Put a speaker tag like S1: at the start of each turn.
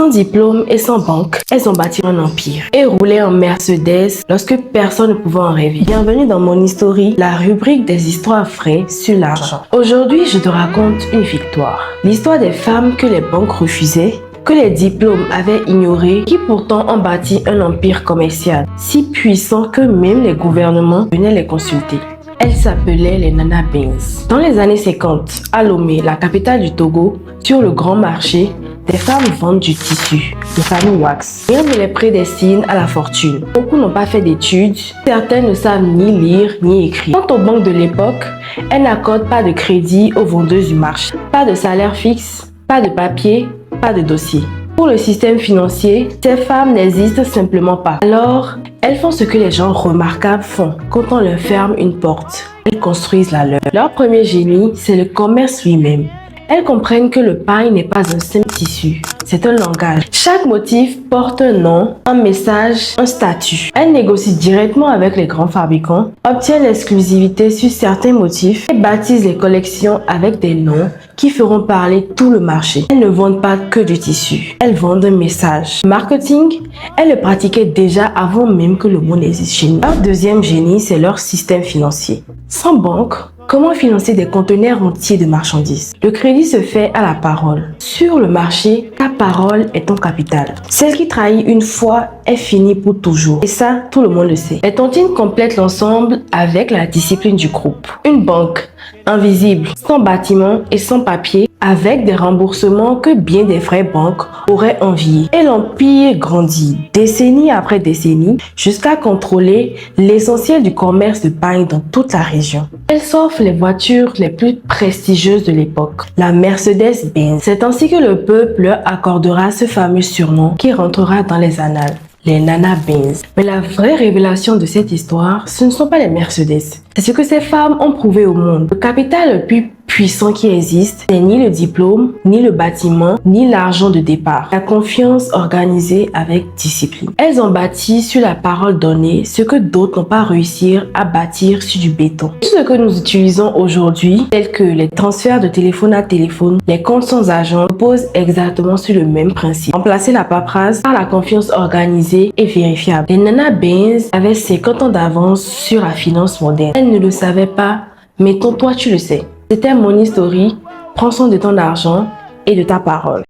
S1: Sans diplôme et sans banque, elles ont bâti un empire et roulaient en Mercedes lorsque personne ne pouvait en rêver. Bienvenue dans mon History, la rubrique des histoires vraies sur l'argent. Aujourd'hui, je te raconte une victoire. L'histoire des femmes que les banques refusaient, que les diplômes avaient ignoré, qui pourtant ont bâti un empire commercial si puissant que même les gouvernements venaient les consulter. Elles s'appelaient les Nana Beans. Dans les années 50, à Lomé, la capitale du Togo, sur le grand marché, des femmes vendent du tissu, de famille wax. Rien ne les prédestine à la fortune. Beaucoup n'ont pas fait d'études, certaines ne savent ni lire ni écrire. Quant aux banques de l'époque, elles n'accordent pas de crédit aux vendeuses du marché. Pas de salaire fixe, pas de papier, pas de dossier. Pour le système financier, ces femmes n'existent simplement pas. Alors, elles font ce que les gens remarquables font quand on leur ferme une porte. Elles construisent la leur. Leur premier génie, c'est le commerce lui-même. Elles comprennent que le pain n'est pas un simple tissu, c'est un langage. Chaque motif porte un nom, un message, un statut. Elles négocient directement avec les grands fabricants, obtiennent l'exclusivité sur certains motifs et bâtissent les collections avec des noms qui feront parler tout le marché. Elles ne vendent pas que du tissu, elles vendent un message. Marketing, elles le pratiquaient déjà avant même que le mot n'existe chez nous. Leur deuxième génie, c'est leur système financier. Sans banque, comment financer des conteneurs entiers de marchandises? Le crédit se fait à la parole. Sur le marché, ta parole est ton capital. Celle qui trahit une fois est finie pour toujours. Et ça, tout le monde le sait. Les tontines complètent l'ensemble avec la discipline du groupe. Une banque invisible, sans bâtiment et sans papier, avec des remboursements que bien des vraies banques auraient enviés. Et l'empire grandit, décennie après décennie, jusqu'à contrôler l'essentiel du commerce de pain dans toute la région. Elle s'offre les voitures les plus prestigieuses de l'époque, la Mercedes-Benz. C'est ainsi que le peuple leur accordera ce fameux surnom qui rentrera dans les annales. Les Nana Beans. Mais la vraie révélation de cette histoire, ce ne sont pas les Mercedes. C'est ce que ces femmes ont prouvé au monde. Le capital le plus puissant qui existe n'est ni le diplôme, ni le bâtiment, ni l'argent de départ. La confiance organisée avec discipline. Elles ont bâti sur la parole donnée ce que d'autres n'ont pas réussi à bâtir sur du béton. Tout ce que nous utilisons aujourd'hui, tels que les transferts de téléphone à téléphone, les comptes sans agent, reposent exactement sur le même principe. Remplacer la paperasse par la confiance organisée et vérifiable. Les Nana Beans avaient 50 ans d'avance sur la finance moderne. Elles ne le savaient pas, mais toi tu le sais. C'était mon History. Prends soin de ton argent et de ta parole.